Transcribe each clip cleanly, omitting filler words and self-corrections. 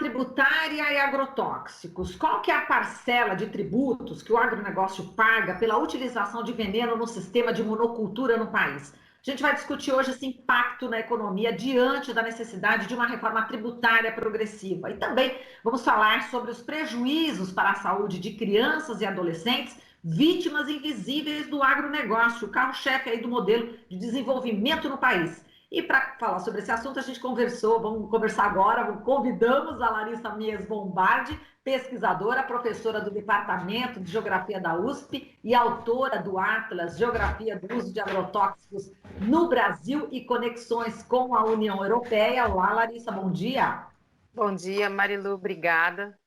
tributária e agrotóxicos. Qual que é a parcela de tributos que o agronegócio paga pela utilização de veneno no sistema de monocultura no país? A gente vai discutir hoje esse impacto na economia diante da necessidade de uma reforma tributária progressiva. E também vamos falar sobre os prejuízos para a saúde de crianças e adolescentes vítimas invisíveis do agronegócio, o carro-chefe aí do modelo de desenvolvimento no país. E para falar sobre esse assunto, a gente vamos conversar agora, convidamos a Larissa Mies Bombardi, pesquisadora, professora do Departamento de Geografia da USP e autora do Atlas Geografia do Uso de Agrotóxicos no Brasil e Conexões com a União Europeia. Olá, Larissa, bom dia. Bom dia, Marilu, obrigada.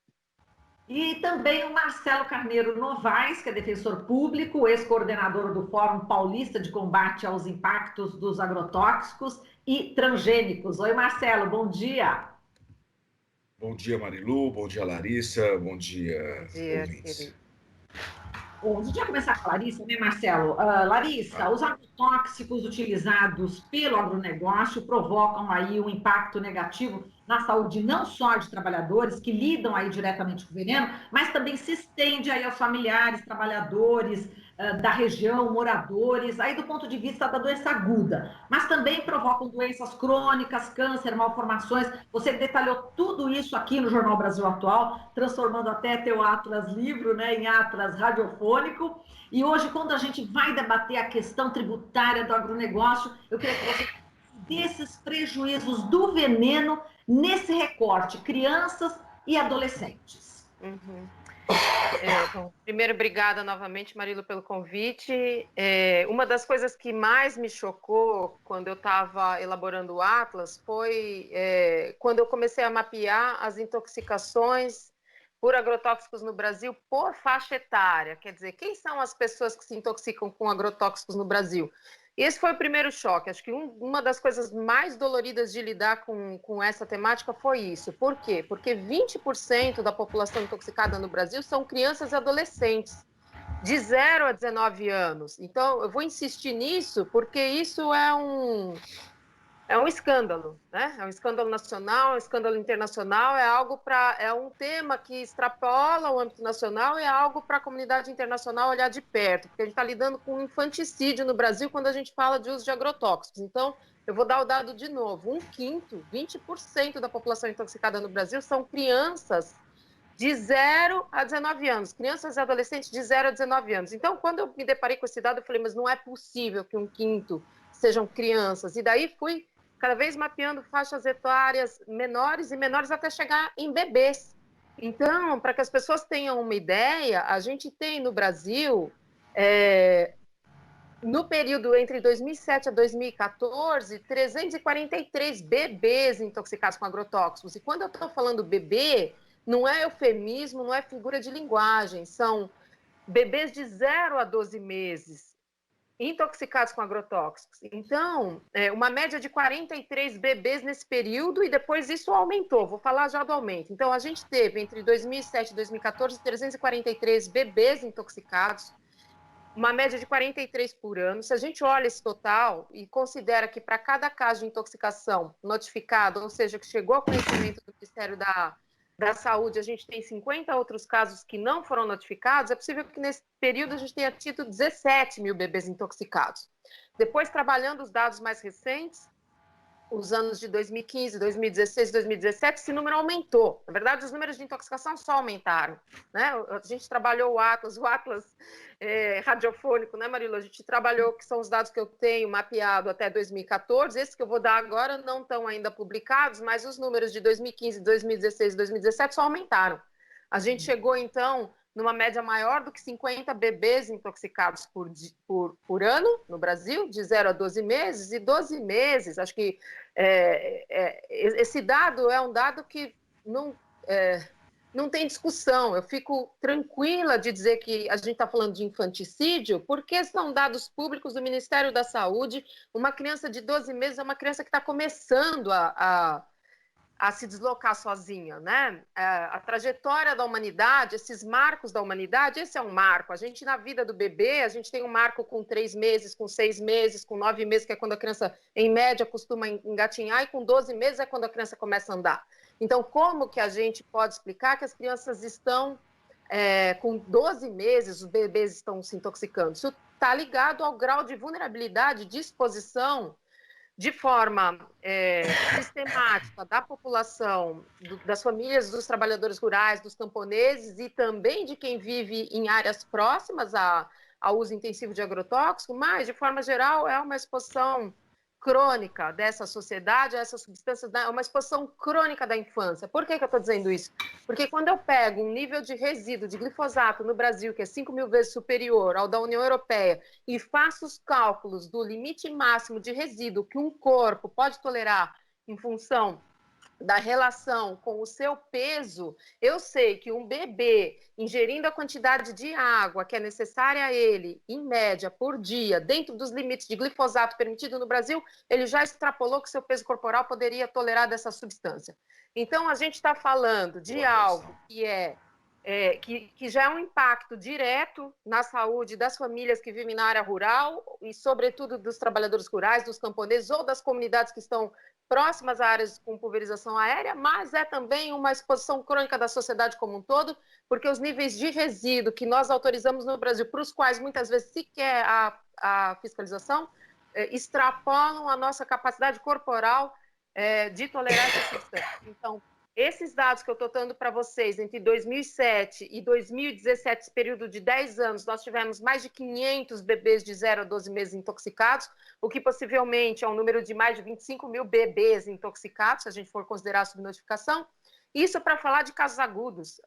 E também o Marcelo Carneiro Novaes, que é defensor público, ex-coordenador do Fórum Paulista de Combate aos Impactos dos Agrotóxicos e Transgênicos. Oi, Marcelo, bom dia. Bom dia, Marilu, bom dia, Larissa, bom dia, ouvintes. Bom, a gente vai começar com a Larissa, né, Marcelo? Larissa, os agrotóxicos utilizados pelo agronegócio provocam aí um impacto negativo na saúde não só de trabalhadores que lidam aí diretamente com o veneno, mas também se estende aí aos familiares, trabalhadores da região, moradores, aí do ponto de vista da doença aguda, mas também provocam doenças crônicas, câncer, malformações. Você detalhou tudo isso aqui no Jornal Brasil Atual, transformando até teu Atlas livro, né, em Atlas radiofônico. E hoje, quando a gente vai debater a questão tributária do agronegócio, eu queria que você desses prejuízos do veneno nesse recorte, crianças e adolescentes. Bom, primeiro, obrigada novamente, Marilu, pelo convite. Uma das coisas que mais me chocou quando eu estava elaborando o Atlas foi quando eu comecei a mapear as intoxicações por agrotóxicos no Brasil por faixa etária. Quer dizer, quem são as pessoas que se intoxicam com agrotóxicos no Brasil? Esse foi o primeiro choque. Acho que uma das coisas mais doloridas de lidar com essa temática foi isso. Por quê? Porque 20% da população intoxicada no Brasil são crianças e adolescentes, de 0 a 19 anos. Então, eu vou insistir nisso porque isso é um escândalo, né? É um escândalo nacional, é um escândalo internacional, é um tema que extrapola o âmbito nacional e é algo para a comunidade internacional olhar de perto, porque a gente está lidando com um infanticídio no Brasil quando a gente fala de uso de agrotóxicos. Então, eu vou dar o dado de novo: 1/5, 20% da população intoxicada no Brasil são crianças de 0 a 19 anos, crianças e adolescentes de 0 a 19 anos. Então, quando eu me deparei com esse dado, eu falei, mas não é possível que 1/5 sejam crianças. E daí fui cada vez mapeando faixas etárias menores e menores até chegar em bebês. Então, para que as pessoas tenham uma ideia, a gente tem no Brasil, no período entre 2007 a 2014, 343 bebês intoxicados com agrotóxicos. E quando eu estou falando bebê, não é eufemismo, não é figura de linguagem, são bebês de 0 a 12 meses, intoxicados com agrotóxicos. Então, uma média de 43 bebês nesse período e depois isso aumentou. Vou falar já do aumento. Então, a gente teve entre 2007 e 2014 343 bebês intoxicados, uma média de 43 por ano. Se a gente olha esse total e considera que para cada caso de intoxicação notificado, ou seja, que chegou ao conhecimento do Ministério da Saúde, a gente tem 50 outros casos que não foram notificados, é possível que nesse período a gente tenha tido 17 mil bebês intoxicados. Depois, trabalhando os dados mais recentes, os anos de 2015, 2016, 2017, esse número aumentou. Na verdade, os números de intoxicação só aumentaram, né? A gente trabalhou o Atlas radiofônico, né, Marilu? A gente trabalhou, que são os dados que eu tenho mapeado até 2014, esses que eu vou dar agora não estão ainda publicados, mas os números de 2015, 2016 e 2017 só aumentaram. A gente chegou, então, numa média maior do que 50 bebês intoxicados por ano no Brasil, de 0 a 12 meses, e 12 meses, acho que esse dado é um dado que não tem discussão. Eu fico tranquila de dizer que a gente está falando de infanticídio, porque são dados públicos do Ministério da Saúde. Uma criança de 12 meses é uma criança que está começando a se deslocar sozinha, né? A trajetória da humanidade, esses marcos da humanidade, esse é um marco. A gente, na vida do bebê, a gente tem um marco com 3 meses, com 6 meses, com 9 meses, que é quando a criança, em média, costuma engatinhar, e com 12 meses é quando a criança começa a andar. Então, como que a gente pode explicar que as crianças estão com 12 meses, os bebês estão se intoxicando? Isso está ligado ao grau de vulnerabilidade, de exposição de forma sistemática da população, das famílias dos trabalhadores rurais, dos camponeses e também de quem vive em áreas próximas ao uso intensivo de agrotóxico, mas, de forma geral, é uma exposição crônica dessa sociedade a essas substâncias, é uma exposição crônica da infância. Por que eu estou dizendo isso? Porque quando eu pego um nível de resíduo de glifosato no Brasil, que é 5.000 vezes superior ao da União Europeia, e faço os cálculos do limite máximo de resíduo que um corpo pode tolerar em função da relação com o seu peso, eu sei que um bebê ingerindo a quantidade de água que é necessária a ele, em média, por dia, dentro dos limites de glifosato permitido no Brasil, ele já extrapolou que seu peso corporal poderia tolerar dessa substância. Então, a gente está falando de algo que já é um impacto direto na saúde das famílias que vivem na área rural e, sobretudo, dos trabalhadores rurais, dos camponeses ou das comunidades que estão próximas a áreas com pulverização aérea, mas é também uma exposição crônica da sociedade como um todo, porque os níveis de resíduo que nós autorizamos no Brasil, para os quais muitas vezes sequer a fiscalização, extrapolam a nossa capacidade corporal de tolerar essa substância. Então, esses dados que eu estou dando para vocês, entre 2007 e 2017, esse período de 10 anos, nós tivemos mais de 500 bebês de 0 a 12 meses intoxicados, o que possivelmente é um número de mais de 25.000 bebês intoxicados, se a gente for considerar a subnotificação. Isso para falar de casos agudos.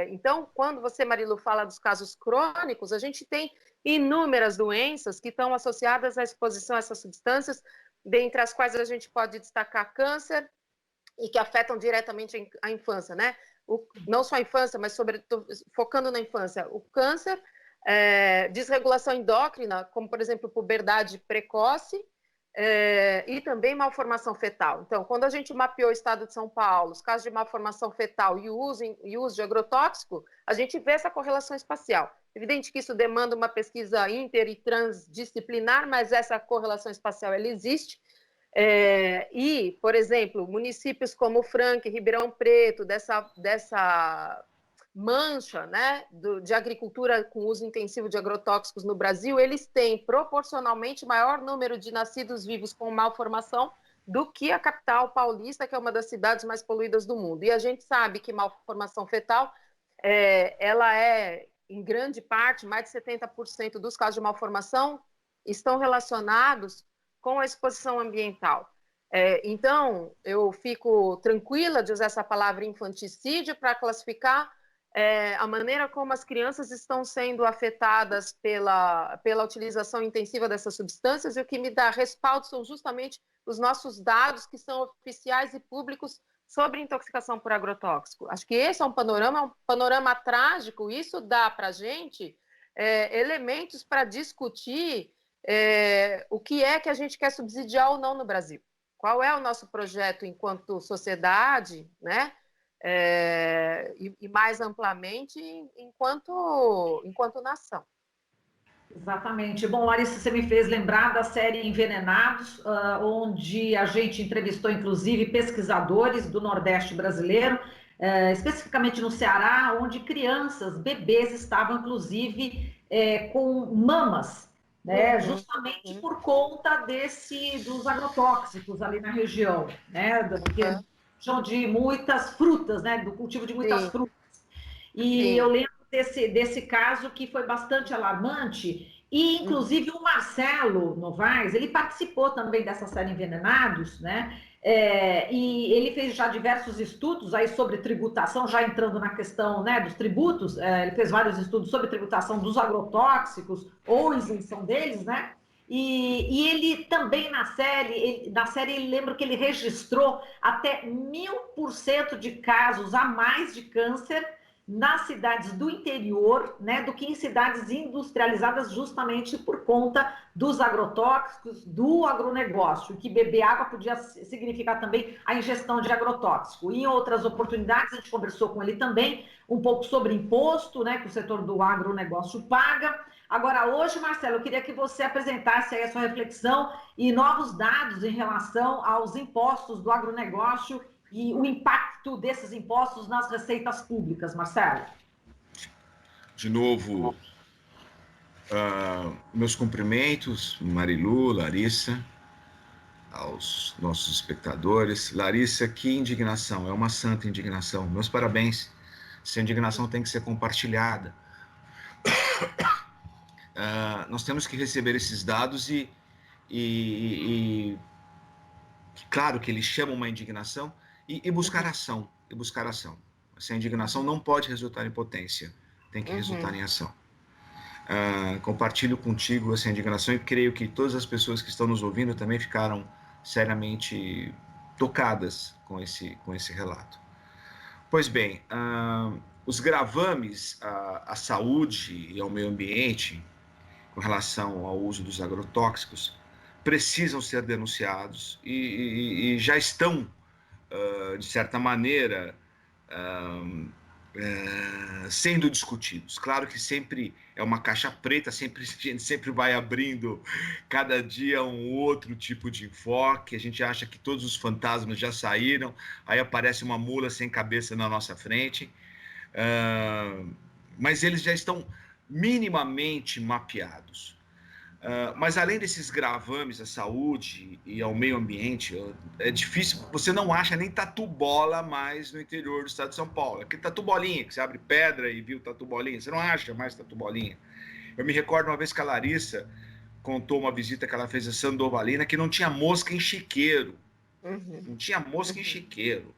Então, quando você, Marilu, fala dos casos crônicos, a gente tem inúmeras doenças que estão associadas à exposição a essas substâncias, dentre as quais a gente pode destacar câncer, e que afetam diretamente a infância, né? Não só a infância, mas focando na infância, o câncer, desregulação endócrina, como, por exemplo, puberdade precoce, e também malformação fetal. Então, quando a gente mapeou o estado de São Paulo, os casos de malformação fetal e o uso de agrotóxico, a gente vê essa correlação espacial. Evidente que isso demanda uma pesquisa inter e transdisciplinar, mas essa correlação espacial, ela existe. E, por exemplo, municípios como Franca e Ribeirão Preto, dessa mancha, né, de agricultura com uso intensivo de agrotóxicos no Brasil, eles têm proporcionalmente maior número de nascidos vivos com malformação do que a capital paulista, que é uma das cidades mais poluídas do mundo. E a gente sabe que malformação fetal, ela em grande parte, mais de 70% dos casos de malformação estão relacionados com a exposição ambiental. Então, eu fico tranquila de usar essa palavra infanticídio para classificar a maneira como as crianças estão sendo afetadas pela utilização intensiva dessas substâncias, e o que me dá respaldo são justamente os nossos dados que são oficiais e públicos sobre intoxicação por agrotóxico. Acho que esse é um panorama trágico, isso dá para a gente elementos para discutir o que é que a gente quer subsidiar ou não no Brasil. Qual é o nosso projeto enquanto sociedade, né? E mais amplamente enquanto nação. Exatamente. Bom, Larissa, você me fez lembrar da série Envenenados, onde a gente entrevistou, inclusive, pesquisadores do Nordeste brasileiro, especificamente no Ceará, onde crianças, bebês estavam, inclusive, com mamas, né, justamente por conta dos agrotóxicos ali na região, né, de muitas frutas, né, do cultivo de muitas frutas. E eu lembro desse caso que foi bastante alarmante, e inclusive o Marcelo Novaes, ele participou também dessa série Envenenados, né? E ele fez já diversos estudos aí sobre tributação, já entrando na questão, né, dos tributos, ele fez vários estudos sobre tributação dos agrotóxicos ou isenção deles, né? E ele também na série ele lembra que ele registrou até 1000% de casos a mais de câncer nas cidades do interior, né, do que em cidades industrializadas, justamente por conta dos agrotóxicos, do agronegócio, que beber água podia significar também a ingestão de agrotóxico. E em outras oportunidades, a gente conversou com ele também um pouco sobre imposto, né, que o setor do agronegócio paga. Agora, hoje, Marcelo, eu queria que você apresentasse aí a sua reflexão e novos dados em relação aos impostos do agronegócio e o impacto desses impostos nas receitas públicas, Marcelo? De novo, meus cumprimentos, Marilu, Larissa, aos nossos espectadores. Larissa, que indignação, é uma santa indignação. Meus parabéns. Essa indignação tem que ser compartilhada. Nós temos que receber esses dados e claro que eles chamam uma indignação e buscar ação, Essa indignação não pode resultar em potência, tem que resultar em ação. Compartilho contigo essa indignação e creio que todas as pessoas que estão nos ouvindo também ficaram seriamente tocadas com esse relato. Pois bem, os gravames à saúde e ao meio ambiente com relação ao uso dos agrotóxicos precisam ser denunciados e já estão, de certa maneira, sendo discutidos. Claro que sempre é uma caixa preta, a gente sempre vai abrindo cada dia um outro tipo de enfoque, a gente acha que todos os fantasmas já saíram, aí aparece uma mula sem cabeça na nossa frente, mas eles já estão minimamente mapeados. Mas além desses gravames à saúde e ao meio ambiente, é difícil, você não acha nem tatu-bola mais no interior do estado de São Paulo. Aquele tatu-bolinha, que você abre pedra e viu tatu-bolinha, você não acha mais tatu-bolinha. Eu me recordo uma vez que a Larissa contou uma visita que ela fez a Sandovalina, que não tinha mosca em chiqueiro. Não tinha mosca em chiqueiro.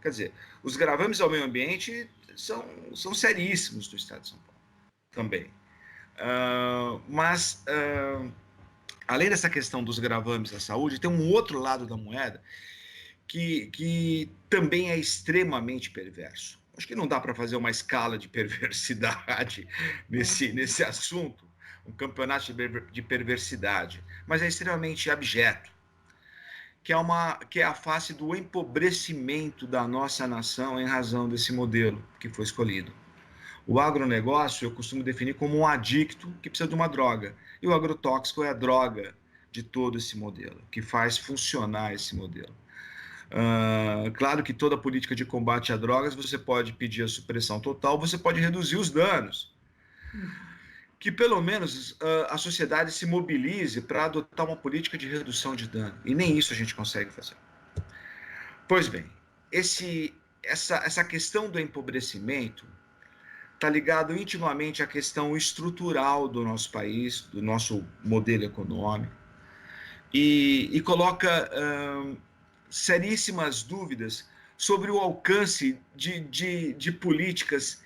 Quer dizer, os gravames ao meio ambiente são seríssimos do estado de São Paulo também. Mas, além dessa questão dos gravames da saúde, tem um outro lado da moeda que também é extremamente perverso. Acho que não dá para fazer uma escala de perversidade nesse assunto, um campeonato de perversidade, mas é extremamente abjeto, que é a face do empobrecimento da nossa nação em razão desse modelo que foi escolhido. O agronegócio eu costumo definir como um adicto que precisa de uma droga. E o agrotóxico é a droga de todo esse modelo, que faz funcionar esse modelo. Claro que toda política de combate a drogas, você pode pedir a supressão total, você pode reduzir os danos. Que pelo menos a sociedade se mobilize para adotar uma política de redução de dano. E nem isso a gente consegue fazer. Pois bem, essa questão do empobrecimento está ligado intimamente à questão estrutural do nosso país, do nosso modelo econômico, e coloca seríssimas dúvidas sobre o alcance de políticas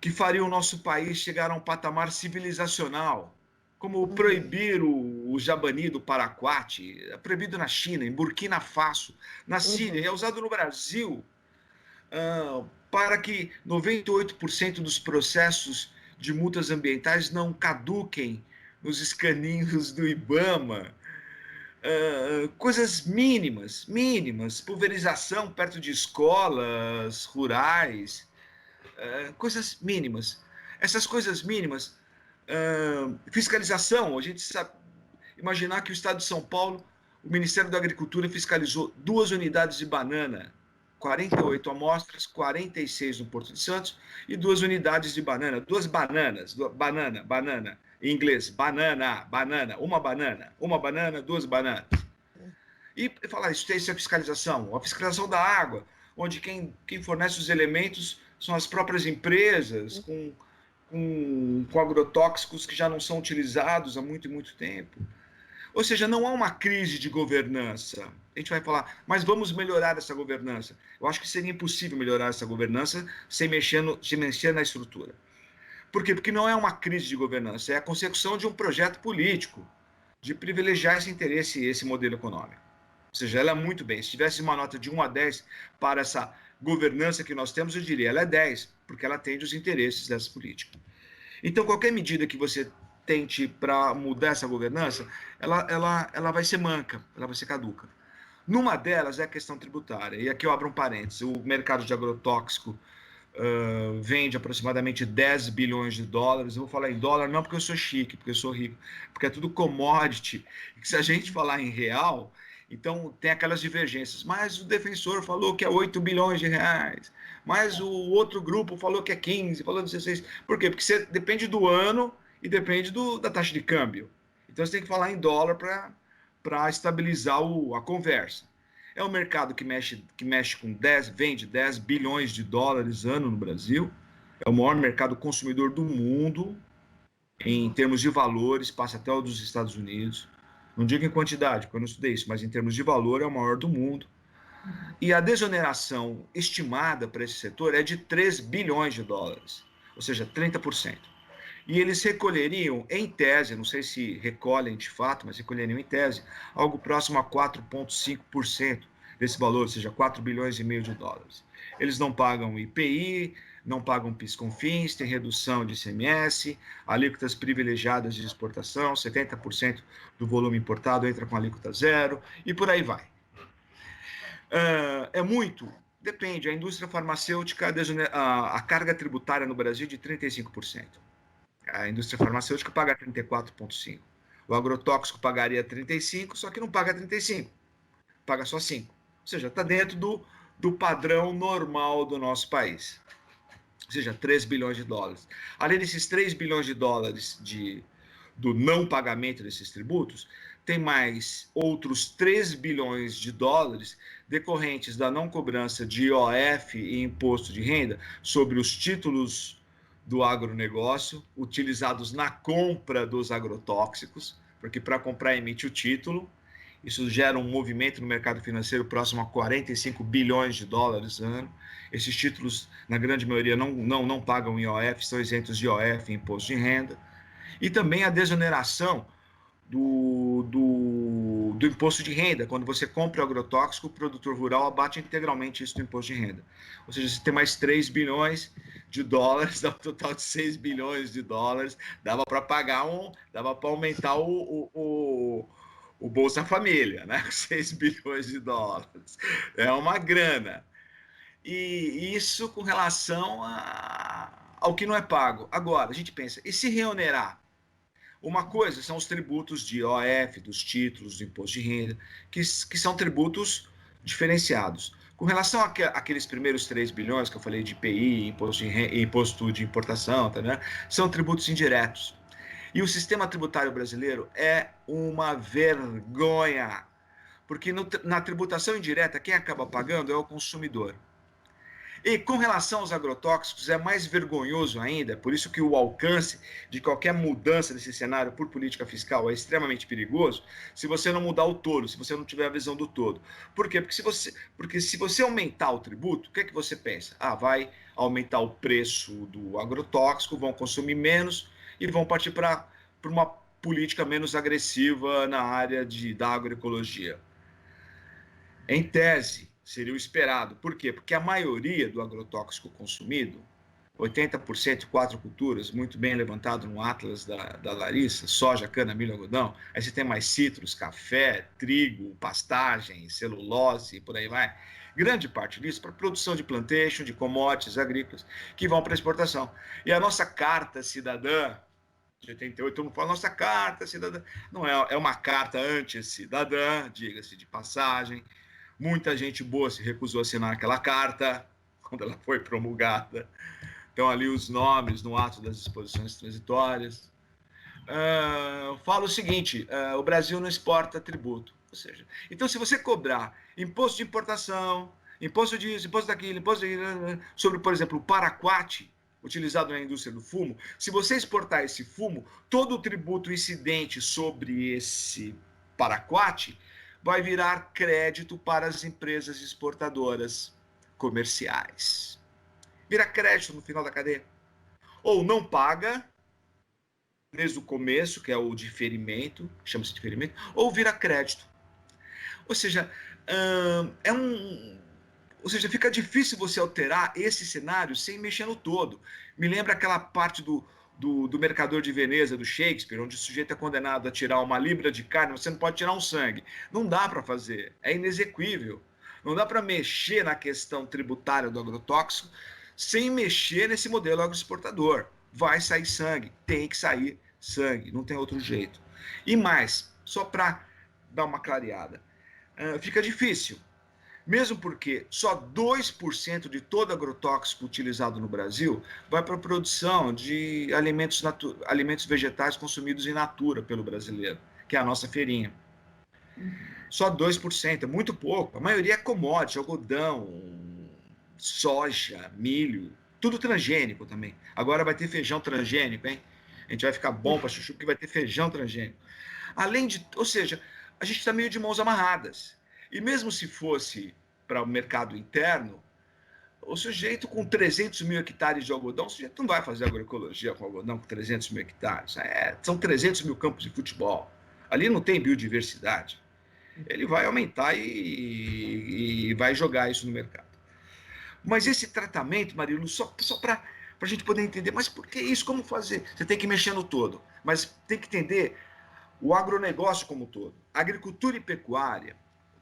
que fariam o nosso país chegar a um patamar civilizacional, como proibir o jabani do paraquat, é proibido na China, em Burkina Faso, na Síria, é usado no Brasil, para que 98% dos processos de multas ambientais não caduquem nos escaninhos do IBAMA. Coisas mínimas, pulverização perto de escolas rurais, coisas mínimas. Essas coisas mínimas, fiscalização, a gente sabe, imaginar que o Estado de São Paulo, o Ministério da Agricultura fiscalizou 2 unidades de banana, 48 amostras, 46 no Porto de Santos, e 2 unidades de banana, 2 bananas, banana, em inglês, banana, uma banana, 2 bananas. E falar, isso é fiscalização, a fiscalização da água, onde quem fornece os elementos são as próprias empresas, com agrotóxicos que já não são utilizados há muito e muito tempo. Ou seja, não há uma crise de governança. A gente vai falar, mas vamos melhorar essa governança. Eu acho que seria impossível melhorar essa governança sem mexer na estrutura. Por quê? Porque não é uma crise de governança, é a consecução de um projeto político de privilegiar esse interesse e esse modelo econômico. Ou seja, ela é muito bem. Se tivesse uma nota de 1 a 10 para essa governança que nós temos, eu diria, ela é 10, porque ela atende os interesses dessa política. Então, qualquer medida que você tente para mudar essa governança, ela vai ser manca, ela vai ser caduca. Numa delas é a questão tributária, e aqui eu abro um parênteses, o mercado de agrotóxico vende aproximadamente 10 bilhões de dólares, eu vou falar em dólar não porque eu sou chique, porque eu sou rico, porque é tudo commodity, e que se a gente falar em real, Então, tem aquelas divergências. Mas o defensor falou que é 8 bilhões de reais. Mas o outro grupo falou que é 15, falou 16. Por quê? Porque você depende do ano e depende da taxa de câmbio. Então, você tem que falar em dólar para estabilizar a conversa. É um mercado que mexe com vende 10 bilhões de dólares ano no Brasil. É o maior mercado consumidor do mundo. Em termos de valores, passa até o dos Estados Unidos. Não digo em quantidade, porque eu não estudei isso, mas em termos de valor é o maior do mundo. E a desoneração estimada para esse setor é de 3 bilhões de dólares, ou seja, 30%. E eles recolheriam, em tese, não sei se recolhem de fato, mas recolheriam em tese, algo próximo a 4,5% desse valor, ou seja, 4 bilhões e meio de dólares. Eles não pagam IPI, não pagam PIS/COFINS, tem redução de ICMS, alíquotas privilegiadas de exportação, 70% do volume importado entra com alíquota zero, e por aí vai. É muito? Depende. A indústria farmacêutica, a carga tributária no Brasil é de 35%. A indústria farmacêutica paga 34,5%. O agrotóxico pagaria 35%, só que não paga 35%, paga só 5%. Ou seja, está dentro do padrão normal do nosso país. Ou seja, 3 bilhões de dólares. Além desses 3 bilhões de dólares do não pagamento desses tributos, tem mais outros 3 bilhões de dólares decorrentes da não cobrança de IOF e imposto de renda sobre os títulos do agronegócio utilizados na compra dos agrotóxicos, porque para comprar emite o título. Isso gera um movimento no mercado financeiro próximo a 45 bilhões de dólares ano. Esses títulos, na grande maioria, não pagam IOF, são isentos de IOF e imposto de renda. E também a desoneração do imposto de renda. Quando você compra o agrotóxico, o produtor rural abate integralmente isso do imposto de renda. Ou seja, você tem mais 3 bilhões de dólares, dá um total de 6 bilhões de dólares, dava para aumentar o Bolsa Família, né? 6 bilhões de dólares. É uma grana. E isso com relação ao que não é pago. Agora, a gente pensa, e se reonerar? Uma coisa são os tributos de IOF, dos títulos, do imposto de renda, que são tributos diferenciados. Com relação àqueles primeiros 3 bilhões que eu falei de IPI, imposto de importação, tá, né? São tributos indiretos. E o sistema tributário brasileiro é uma vergonha, porque na tributação indireta, quem acaba pagando é o consumidor. E com relação aos agrotóxicos, é mais vergonhoso ainda, por isso que o alcance de qualquer mudança desse cenário por política fiscal é extremamente perigoso, se você não mudar o todo, se você não tiver a visão do todo. Por quê? Porque se você aumentar o tributo, o que é que você pensa? Vai aumentar o preço do agrotóxico, vão consumir menos e vão partir para uma política menos agressiva na área da agroecologia. Em tese, seria o esperado. Por quê? Porque a maioria do agrotóxico consumido, 80% de 4 culturas, muito bem levantado no Atlas da Larissa, soja, cana, milho, algodão, aí você tem mais citros, café, trigo, pastagem, celulose e por aí vai. Grande parte disso para produção de plantation, de commodities agrícolas, que vão para exportação. E a nossa carta cidadã, de 88, todo mundo fala, nossa carta cidadã, não é uma carta anti-cidadã, diga-se de passagem. Muita gente boa se recusou a assinar aquela carta quando ela foi promulgada. Então, ali os nomes no ato das disposições transitórias. Fala o seguinte, o Brasil não exporta tributo. Ou seja, então, se você cobrar imposto de importação, imposto disso, imposto daquilo, imposto daquilo, sobre, por exemplo, o paraquat, utilizado na indústria do fumo, se você exportar esse fumo, todo o tributo incidente sobre esse paraquat vai virar crédito para as empresas exportadoras comerciais. Vira crédito no final da cadeia. Ou não paga, desde o começo, que é o diferimento, chama-se diferimento, ou vira crédito. Ou seja, fica difícil você alterar esse cenário sem mexer no todo. Me lembra aquela parte do Mercador de Veneza, do Shakespeare, onde o sujeito é condenado a tirar uma libra de carne, você não pode tirar um sangue. Não dá para fazer, é inexequível. Não dá para mexer na questão tributária do agrotóxico sem mexer nesse modelo agroexportador. Vai sair sangue, tem que sair sangue, não tem outro jeito. E mais, só para dar uma clareada, fica difícil. Mesmo porque só 2% de todo agrotóxico utilizado no Brasil vai para a produção de alimentos vegetais consumidos in natura pelo brasileiro, que é a nossa feirinha. Só 2%, é muito pouco. A maioria é commodity, algodão, soja, milho, tudo transgênico também. Agora vai ter feijão transgênico, hein? A gente vai ficar bom para chuchu porque vai ter feijão transgênico. Além de, ou seja, a gente está meio de mãos amarradas. E mesmo se fosse para o mercado interno, o sujeito com 300 mil hectares de algodão, o sujeito não vai fazer agroecologia com algodão com 300 mil hectares. São 300 mil campos de futebol. Ali não tem biodiversidade. Ele vai aumentar e vai jogar isso no mercado. Mas esse tratamento, Marilo, só para a gente poder entender, mas por que isso? Como fazer? Você tem que mexer no todo, mas tem que entender o agronegócio como um todo. Agricultura e pecuária,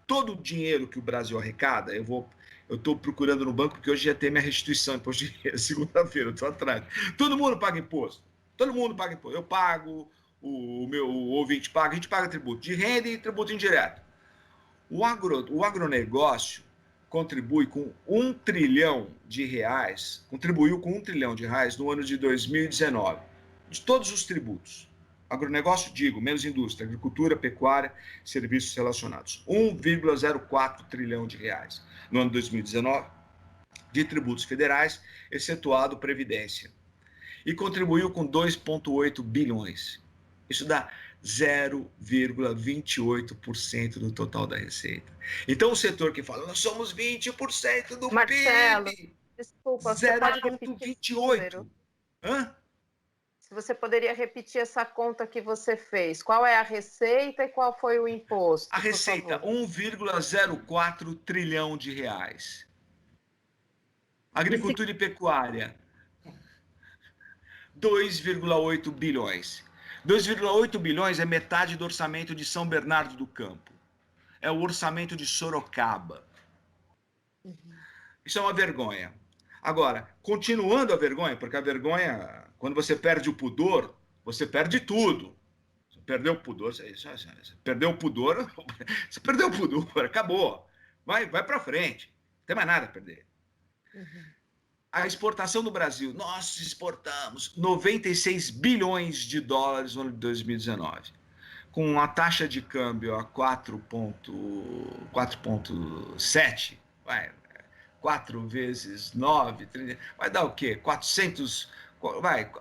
todo o dinheiro que o Brasil arrecada, eu estou procurando no banco, porque hoje já tem minha restituição de imposto de renda, segunda-feira, eu estou atrás. Todo mundo paga imposto. Todo mundo paga imposto. Eu pago, o meu ouvinte paga, a gente paga tributo de renda e tributo indireto. O agronegócio contribui com R$1 trilhão, contribuiu com R$1 trilhão no ano de 2019, de todos os tributos. Agronegócio, digo, menos indústria, agricultura, pecuária, serviços relacionados. R$1,04 trilhão no ano de 2019, de tributos federais, excetuado Previdência. E contribuiu com 2,8 bilhões. Isso dá 0,28% do total da receita. Então, o setor que fala, nós somos 20% do Marcelo, PIB. Desculpa, você pode repetir 0,28%. Hã? Se você poderia repetir essa conta que você fez. Qual é a receita e qual foi o imposto? A receita, 1,04 trilhão de reais. Agricultura e pecuária, 2,8 bilhões. 2,8 bilhões é metade do orçamento de São Bernardo do Campo. É o orçamento de Sorocaba. Isso é uma vergonha. Agora, continuando a vergonha, porque a vergonha, quando você perde o pudor, você perde tudo. Você perdeu o pudor, você perdeu o pudor, você perdeu o pudor, acabou. Vai para frente. Não tem mais nada a perder. A exportação do Brasil, nós exportamos 96 bilhões de dólares no ano de 2019, com a taxa de câmbio a 4,7, 4 vezes 9, 30, vai dar o quê? 400,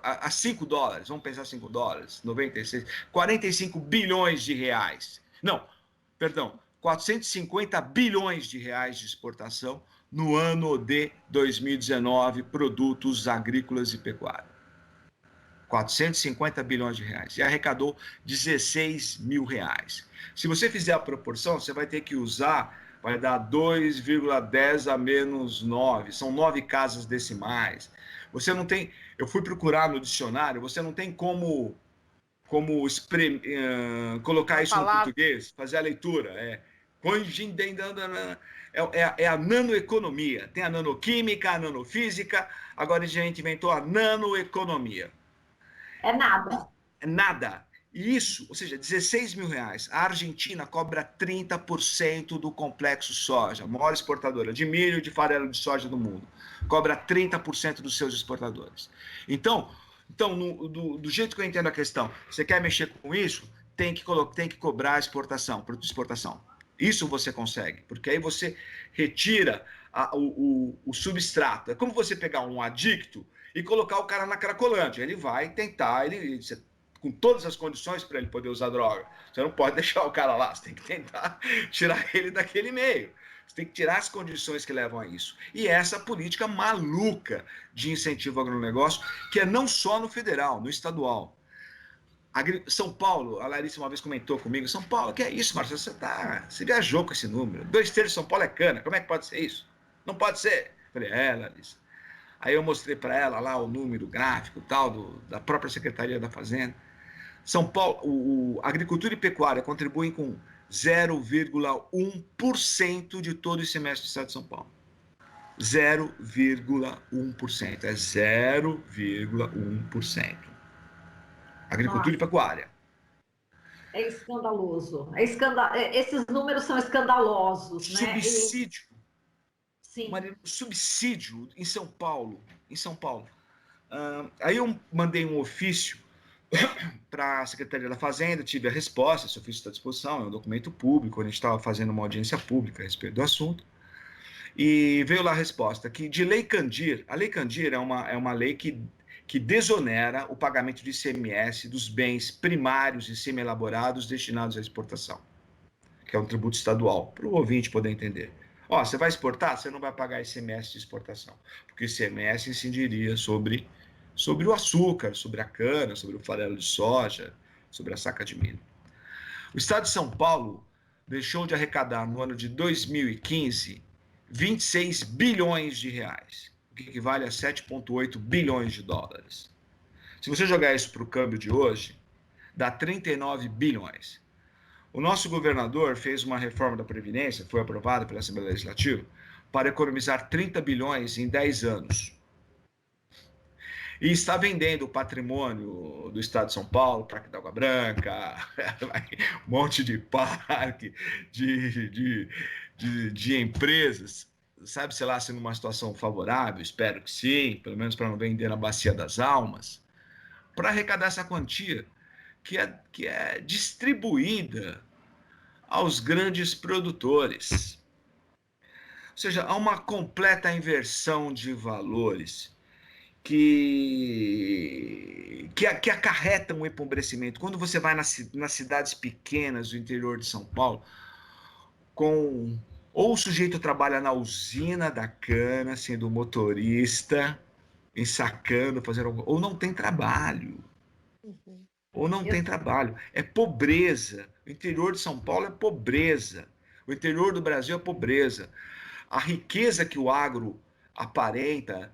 a 5 dólares, vamos pensar 5 dólares, 96, 45 bilhões de reais. Não, perdão, 450 bilhões de reais de exportação no ano de 2019, produtos agrícolas e pecuária. 450 bilhões de reais. E arrecadou 16 mil reais. Se você fizer a proporção, você vai ter que usar, vai dar 2,10 a menos 9. São 9 casas decimais. Você não tem... Eu fui procurar no dicionário, você não tem como colocar isso no português, fazer a leitura. É a nanoeconomia. Tem a nanoquímica, a nanofísica, agora a gente inventou a nanoeconomia. É nada. É nada. E isso, ou seja, 16 mil reais. A Argentina cobra 30% do complexo soja, a maior exportadora de milho e de farelo de soja do mundo. Cobra 30% dos seus exportadores. Então do jeito que eu entendo a questão, você quer mexer com isso, tem que cobrar a exportação, produto de exportação. Isso você consegue, porque aí você retira o substrato. É como você pegar um adicto e colocar o cara na Cracolândia. Ele vai tentar, com todas as condições para ele poder usar droga. Você não pode deixar o cara lá, você tem que tentar tirar ele daquele meio. Você tem que tirar as condições que levam a isso. E essa política maluca de incentivo ao agronegócio, que é não só no federal, no estadual. São Paulo, a Larissa uma vez comentou comigo, São Paulo, que é isso, Marcelo? Você viajou com esse número. 2/3 de São Paulo é cana, como é que pode ser isso? Não pode ser. Eu falei, Larissa. Aí eu mostrei para ela lá o número gráfico tal, da própria Secretaria da Fazenda. São Paulo, agricultura e pecuária contribuem com 0,1% de todo o ICMS do estado de São Paulo. 0,1%. É 0,1%. Agricultura e pecuária. É escandaloso. Esses números são escandalosos, né? Subsídio. Sim. Subsídio em São Paulo. Aí eu mandei um ofício para a Secretaria da Fazenda, tive a resposta, esse ofício está à disposição, é um documento público, a gente estava fazendo uma audiência pública a respeito do assunto, e veio lá a resposta, que de Lei Candir, a Lei Candir é uma lei que desonera o pagamento de ICMS dos bens primários e semi-elaborados destinados à exportação, que é um tributo estadual, para o ouvinte poder entender. Você vai exportar? Você não vai pagar ICMS de exportação, porque o ICMS incidiria sobre o açúcar, sobre a cana, sobre o farelo de soja, sobre a saca de milho. O Estado de São Paulo deixou de arrecadar no ano de 2015 26 bilhões de reais, o que equivale a 7,8 bilhões de dólares. Se você jogar isso para o câmbio de hoje, dá 39 bilhões. O nosso governador fez uma reforma da Previdência, foi aprovada pela Assembleia Legislativa, para economizar 30 bilhões em 10 anos. E está vendendo o patrimônio do Estado de São Paulo, Parque da Água Branca, um monte de parque, de empresas, sabe, sei lá, se numa situação favorável, espero que sim, pelo menos para não vender na Bacia das Almas, para arrecadar essa quantia que é distribuída aos grandes produtores. Ou seja, há uma completa inversão de valores que acarretam o empobrecimento. Quando você vai nas cidades pequenas do interior de São Paulo, ou o sujeito trabalha na usina da cana, sendo motorista, ensacando, ou não tem trabalho. Ou não tem trabalho. É pobreza. O interior de São Paulo é pobreza. O interior do Brasil é pobreza. A riqueza que o agro aparenta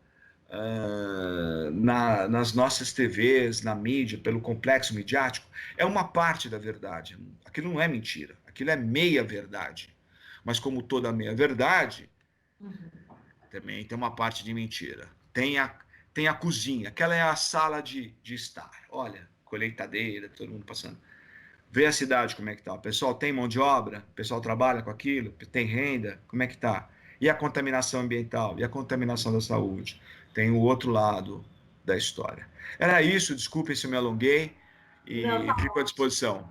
nas nossas TVs, na mídia, pelo complexo midiático, é uma parte da verdade. Aquilo não é mentira, aquilo é meia verdade. Mas como toda meia verdade, também tem uma parte de mentira. Tem a cozinha, aquela é a sala de estar. Olha, colheitadeira, todo mundo passando. Vê a cidade como é que tá. O pessoal tem mão de obra? O pessoal trabalha com aquilo? Tem renda? Como é que tá? E a contaminação ambiental? E a contaminação da saúde? Tem o outro lado da história. Era isso, desculpem se eu me alonguei e fico à disposição.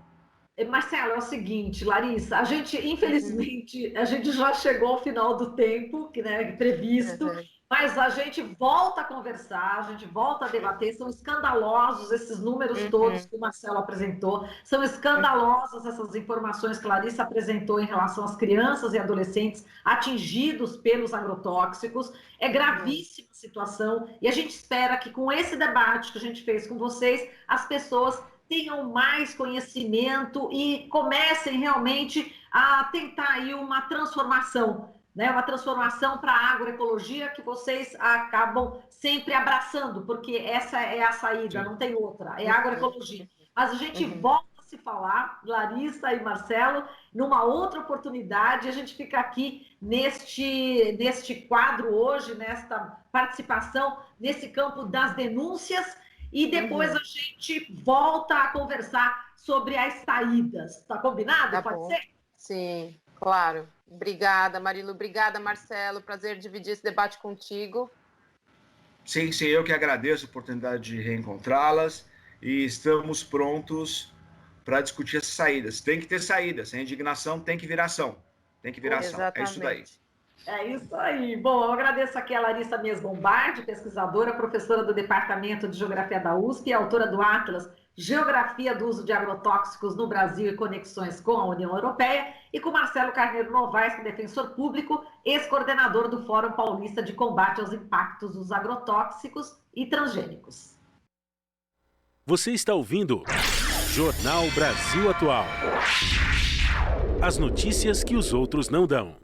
Marcelo, é o seguinte, Larissa, a gente, infelizmente, a gente já chegou ao final do tempo, né, previsto, mas a gente volta a conversar, a gente volta a debater, são escandalosos esses números todos que o Marcelo apresentou, são escandalosas essas informações que a Larissa apresentou em relação às crianças e adolescentes atingidos pelos agrotóxicos, é gravíssima a situação, e a gente espera que com esse debate que a gente fez com vocês, as pessoas tenham mais conhecimento e comecem realmente a tentar aí uma transformação, né? Uma transformação para a agroecologia que vocês acabam sempre abraçando, porque essa é a saída, não tem outra, é a agroecologia. Mas a gente volta a se falar, Larissa e Marcelo, numa outra oportunidade, a gente fica aqui neste quadro hoje, nesta participação, nesse campo das denúncias, e depois a gente volta a conversar sobre as saídas. Tá combinado? Tá Pode bom. ser? Sim, claro. Obrigada, Marilu. Obrigada, Marcelo. Prazer dividir esse debate contigo. Sim, eu que agradeço a oportunidade de reencontrá-las e estamos prontos para discutir essas saídas. Tem que ter saídas. A indignação tem que virar ação. Tem que virar ação. É isso daí. É isso aí. Bom, eu agradeço aqui a Larissa Mies Bombardi, pesquisadora, professora do Departamento de Geografia da USP e autora do Atlas Geografia do Uso de Agrotóxicos no Brasil e Conexões com a União Europeia, e com Marcelo Carneiro Novaes, defensor público, ex-coordenador do Fórum Paulista de Combate aos Impactos dos Agrotóxicos e Transgênicos. Você está ouvindo Jornal Brasil Atual. As notícias que os outros não dão.